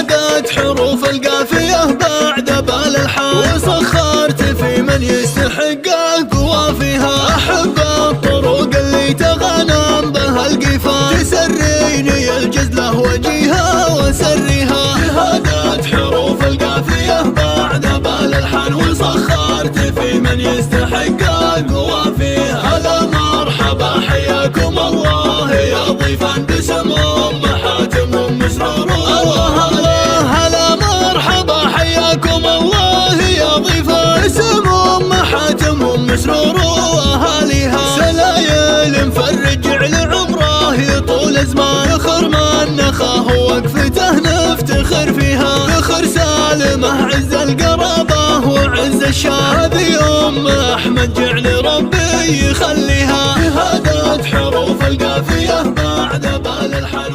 شهادات حروف القافية بعد بالالحان، وسخرت في من يستحق قوافيها. احب الطرق اللي تغنم بها القفا، تسريني الجزله وجيها وسريها. شهادات حروف القافية بعد بالالحان، وسخرت في من يستحق قوافيها. هلا مرحبا حياكم الله يا ضيفان باسم ام حاتم ام سرور. هلا مرحبا حياكم الله يا ضيفان باسم ام حاتم ام سرور واهاليها. سلايل مفرج على عمره يطول زمان، فخر من نخاه وقفته نفتخر فيها. فخر سالمه عز القرابه وعز الشان، هذه ام احمد جعل ربي يخليها. شهادات حروف القافيه بعد بالالحان.